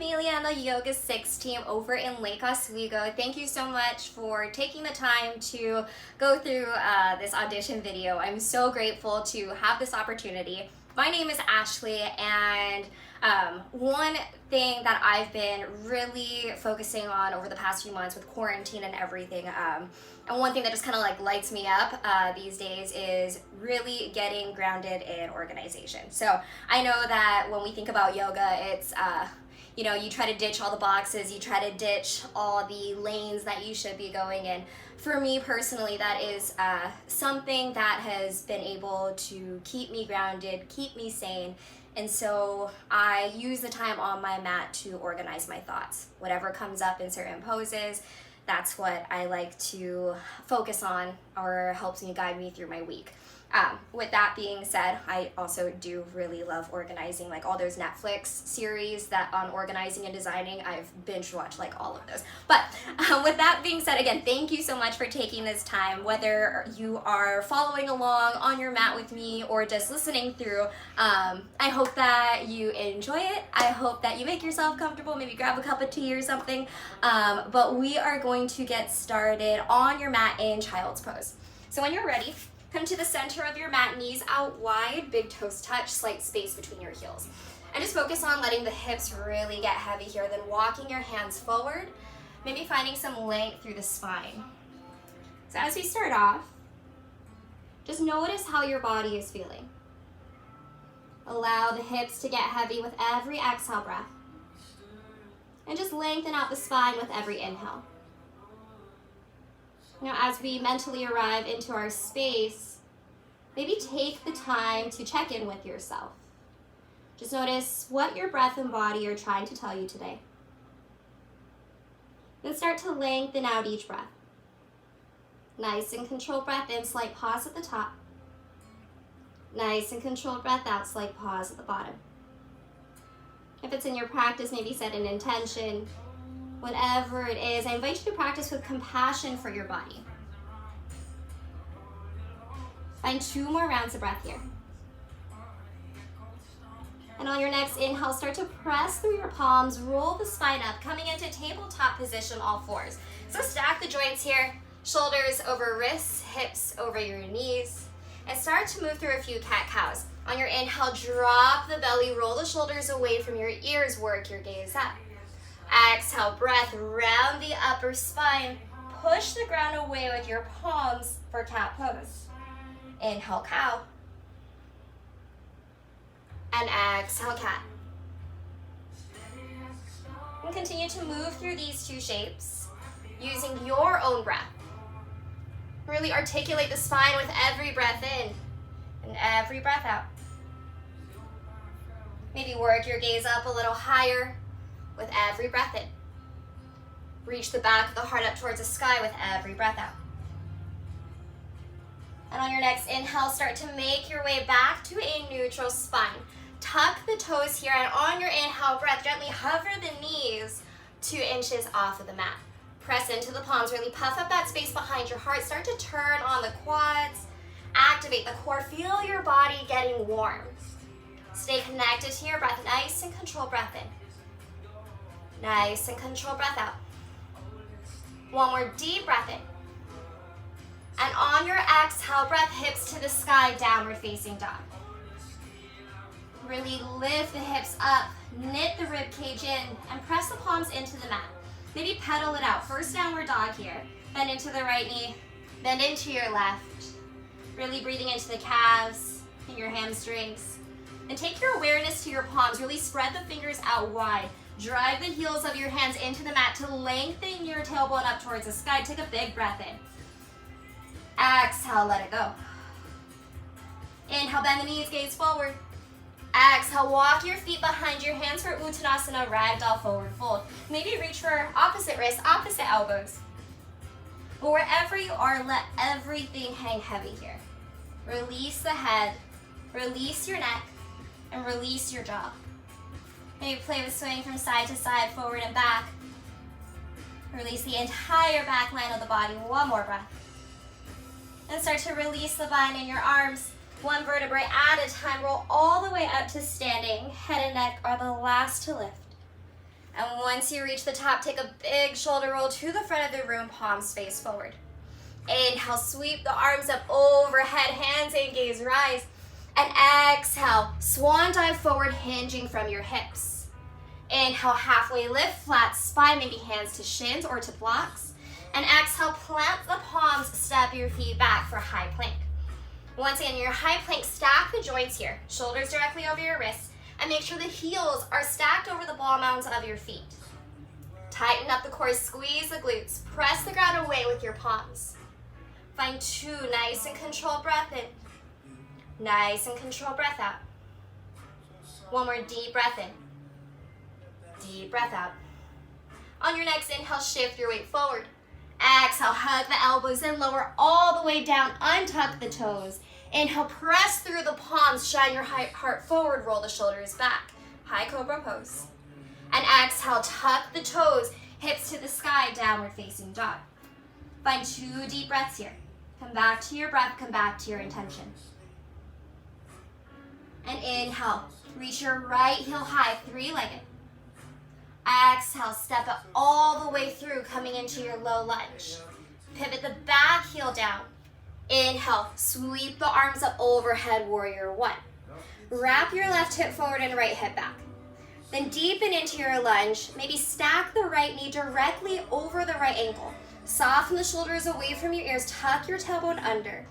Amelia and the YogaSix team over in Lake Oswego. Thank you so much for taking the time to go through this audition video. I'm so grateful to have this opportunity. My name is Ashley, and one thing that I've been really focusing on over the past few months with quarantine and everything, and one thing that just kind of like lights me up these days is really getting grounded in organization. So I know that when we think about yoga, it's you know, you try to ditch all the boxes, you try to ditch all the lanes that you should be going in. For me personally, that is something that has been able to keep me grounded, keep me sane. And so I use the time on my mat to organize my thoughts. Whatever comes up in certain poses, that's what I like to focus on, or helps me guide me through my week. With that being said, I also do really love organizing, like all those Netflix series that on organizing and designing. I've binge watched like all of those. But with that being said, again, thank you so much for taking this time, whether you are following along on your mat with me or just listening through. I hope that you enjoy it. I hope that you make yourself comfortable, maybe grab a cup of tea or something. But we are going to get started on your mat in child's pose. So when you're ready, come to the center of your mat, knees out wide, big toes touch, slight space between your heels. And just focus on letting the hips really get heavy here, then walking your hands forward, maybe finding some length through the spine. So as we start off, just notice how your body is feeling. Allow the hips to get heavy with every exhale breath. And just lengthen out the spine with every inhale. Now, as we mentally arrive into our space, maybe take the time to check in with yourself. Just notice what your breath and body are trying to tell you today. Then start to lengthen out each breath. Nice and controlled breath in, slight pause at the top. Nice and controlled breath out, slight pause at the bottom. If it's in your practice, maybe set an intention. Whatever it is, I invite you to practice with compassion for your body. Find 2 more rounds of breath here. And on your next inhale, start to press through your palms, roll the spine up, coming into tabletop position, all fours. So stack the joints here, shoulders over wrists, hips over your knees, and start to move through a few cat-cows. On your inhale, drop the belly, roll the shoulders away from your ears, work your gaze up. Exhale, breath, round the upper spine. Push the ground away with your palms for cat pose. Inhale, cow. And exhale, cat. And continue to move through these 2 shapes using your own breath. Really articulate the spine with every breath in and every breath out. Maybe work your gaze up a little higher with every breath in. Reach the back of the heart up towards the sky with every breath out. And on your next inhale, start to make your way back to a neutral spine. Tuck the toes here, and on your inhale breath, gently hover the knees 2 inches off of the mat. Press into the palms, really puff up that space behind your heart. Start to turn on the quads, activate the core, feel your body getting warm. Stay connected to your breath, nice and controlled breath in. Nice and controlled breath out. One more deep breath in. And on your exhale breath, hips to the sky, downward facing dog. Really lift the hips up, knit the rib cage in, and press the palms into the mat. Maybe pedal it out. First downward dog here. Bend into the right knee, bend into your left. Really breathing into the calves and your hamstrings. And take your awareness to your palms. Really spread the fingers out wide. Drive the heels of your hands into the mat to lengthen your tailbone up towards the sky. Take a big breath in. Exhale, let it go. Inhale, bend the knees, gaze forward. Exhale, walk your feet behind your hands for Uttanasana, Ragdoll Forward Fold. Maybe reach for opposite wrists, opposite elbows. But wherever you are, let everything hang heavy here. Release the head, release your neck, and release your jaw. Maybe play with swaying from side to side, forward and back. Release the entire back line of the body. One more breath. And start to release the bind in your arms. 1 vertebrae at a time. Roll all the way up to standing. Head and neck are the last to lift. And once you reach the top, take a big shoulder roll to the front of the room, palms face forward. Inhale, sweep the arms up overhead, hands and gaze rise. And exhale, swan dive forward, hinging from your hips. Inhale, halfway lift, flat spine, maybe hands to shins or to blocks. And exhale, plant the palms, step your feet back for high plank. Once again, your high plank, stack the joints here, shoulders directly over your wrists, and make sure the heels are stacked over the ball mounds of your feet. Tighten up the core, squeeze the glutes, press the ground away with your palms. Find 2 nice and controlled breath in. Nice and controlled breath out. 1 more deep breath in. Deep breath out. On your next inhale, shift your weight forward. Exhale, hug the elbows in, lower all the way down, untuck the toes. Inhale, press through the palms, shine your heart forward, roll the shoulders back. High cobra pose. And exhale, tuck the toes, hips to the sky, downward facing dog. Find 2 deep breaths here. Come back to your breath, come back to your intention. And inhale, reach your right heel high, 3-legged. Exhale, step it all the way through, coming into your low lunge. Pivot the back heel down. Inhale, sweep the arms up overhead, warrior 1. Wrap your left hip forward and right hip back. Then deepen into your lunge. Maybe stack the right knee directly over the right ankle. Soften the shoulders away from your ears, tuck your tailbone under.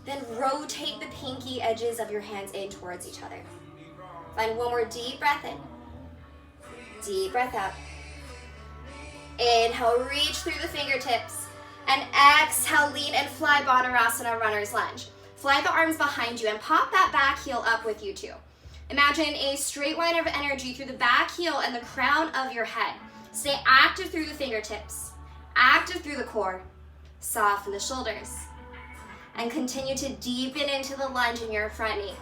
Then rotate the pinky edges of your hands in towards each other. Find 1 more deep breath in. Deep breath out. Inhale, reach through the fingertips. And exhale, lean and fly, Banarasana, runner's lunge. Fly the arms behind you and pop that back heel up with you too. Imagine a straight line of energy through the back heel and the crown of your head. Stay active through the fingertips, active through the core. Soften the shoulders. And continue to deepen into the lunge in your front knee.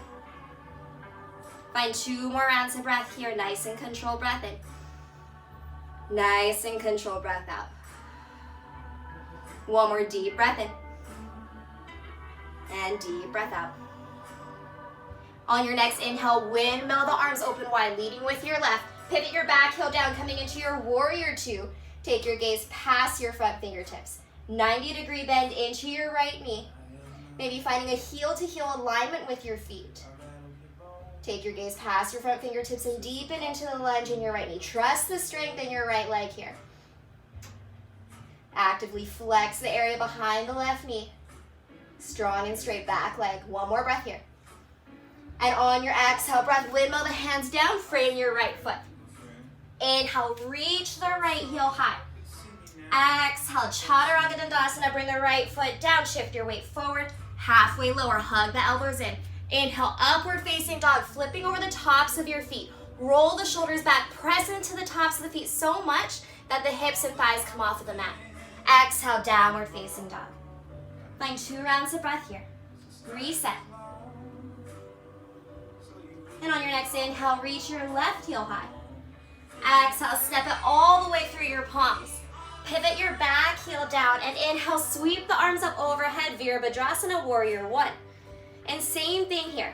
Find 2 more rounds of breath here. Nice and controlled breath in. Nice and controlled breath out. 1 more deep breath in. And deep breath out. On your next inhale, windmill the arms open wide, leading with your left. Pivot your back heel down, coming into your warrior 2. Take your gaze past your front fingertips. 90-degree bend into your right knee. Maybe finding a heel-to-heel alignment with your feet. Take your gaze past your front fingertips and deepen into the lunge in your right knee. Trust the strength in your right leg here. Actively flex the area behind the left knee. Strong and straight back leg. 1 more breath here. And on your exhale breath, windmill the hands down, frame your right foot. Inhale, reach the right heel high. Exhale, Chaturanga Dandasana, bring the right foot down, shift your weight forward, halfway lower, hug the elbows in. Inhale, upward facing dog, flipping over the tops of your feet. Roll the shoulders back, press into the tops of the feet so much that the hips and thighs come off of the mat. Exhale, downward facing dog. Find 2 rounds of breath here. Reset. And on your next inhale, reach your left heel high. Exhale, step it all the way through your palms. Pivot your back heel down and inhale, sweep the arms up overhead, Virabhadrasana, warrior 1. And same thing here.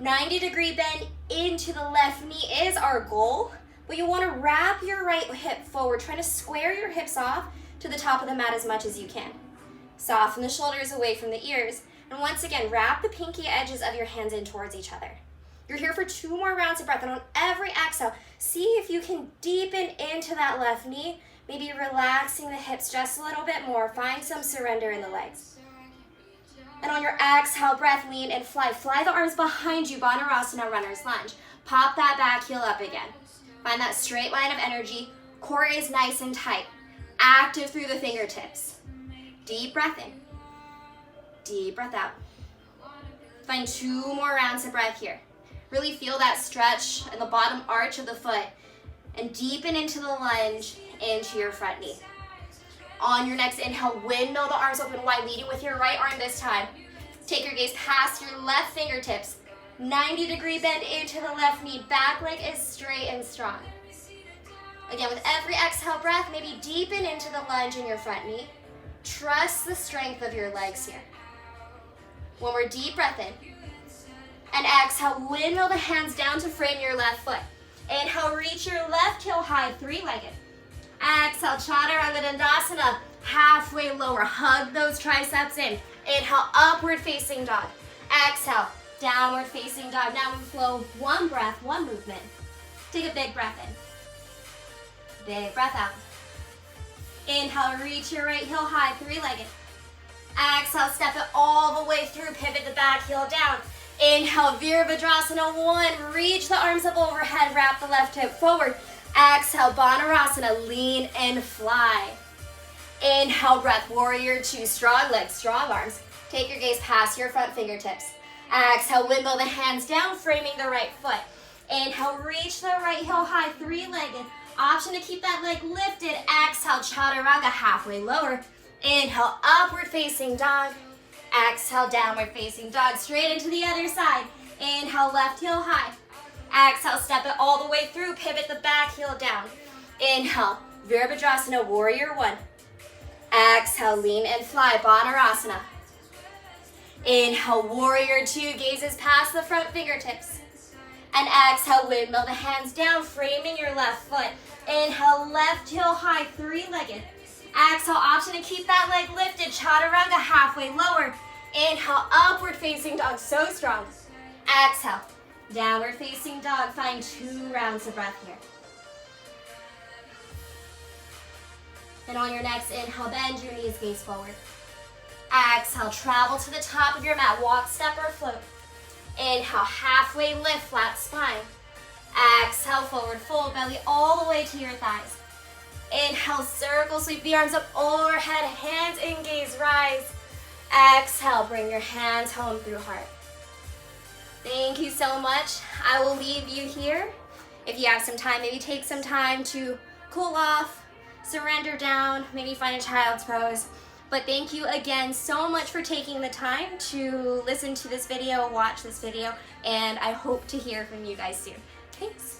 90-degree bend into the left knee is our goal, but you want to wrap your right hip forward, trying to square your hips off to the top of the mat as much as you can. Soften the shoulders away from the ears, and once again, wrap the pinky edges of your hands in towards each other. You're here for 2 more rounds of breath, and on every exhale, see if you can deepen into that left knee, maybe relaxing the hips just a little bit more. Find some surrender in the legs. And on your exhale breath, lean and fly. Fly the arms behind you, Banarasana, runner's lunge. Pop that back heel up again. Find that straight line of energy. Core is nice and tight. Active through the fingertips. Deep breath in. Deep breath out. Find 2 more rounds of breath here. Really feel that stretch in the bottom arch of the foot and deepen into the lunge into your front knee. On your next inhale, windmill the arms open wide, leading with your right arm this time. Take your gaze past your left fingertips. 90-degree bend into the left knee. Back leg is straight and strong. Again, with every exhale breath, maybe deepen into the lunge in your front knee. Trust the strength of your legs here. 1 more deep breath in. And exhale, windmill the hands down to frame your left foot. Inhale, reach your left heel high, three-legged. Exhale, Chaturanga Dandasana, halfway lower. Hug those triceps in. Inhale, upward facing dog. Exhale, downward facing dog. Now we flow one breath, one movement. Take a big breath in. Big breath out. Inhale, reach your right heel high, three-legged. Exhale, step it all the way through, pivot the back heel down. Inhale, Virabhadrasana, one. Reach the arms up overhead, wrap the left hip forward. Exhale, Banarasana, lean and fly. Inhale, breath, warrior two, strong legs, strong arms. Take your gaze past your front fingertips. Exhale, wiggle the hands down, framing the right foot. Inhale, reach the right heel high, three-legged. Option to keep that leg lifted. Exhale, Chaturanga, halfway lower. Inhale, upward facing dog. Exhale, downward facing dog, straight into the other side. Inhale, left heel high. Exhale, step it all the way through, pivot the back heel down. Inhale, Virabhadrasana, warrior one. Exhale, lean and fly, Banarasana. Inhale, warrior two, gazes past the front fingertips. And exhale, windmill the hands down, framing your left foot. Inhale, left heel high, three-legged. Exhale, option to keep that leg lifted, Chaturanga, halfway lower. Inhale, upward facing dog, so strong. Exhale, downward facing dog, find 2 rounds of breath here. And on your next inhale, bend your knees, gaze forward. Exhale, travel to the top of your mat, walk, step, or float. Inhale, halfway lift, flat spine. Exhale, forward fold, belly all the way to your thighs. Inhale, circle, sweep the arms up overhead, hands in, gaze, rise. Exhale, bring your hands home through heart. Thank you so much. I will leave you here. If you have some time, maybe take some time to cool off, surrender down, maybe find a child's pose. But thank you again so much for taking the time to listen to this video, watch this video, and I hope to hear from you guys soon. Thanks.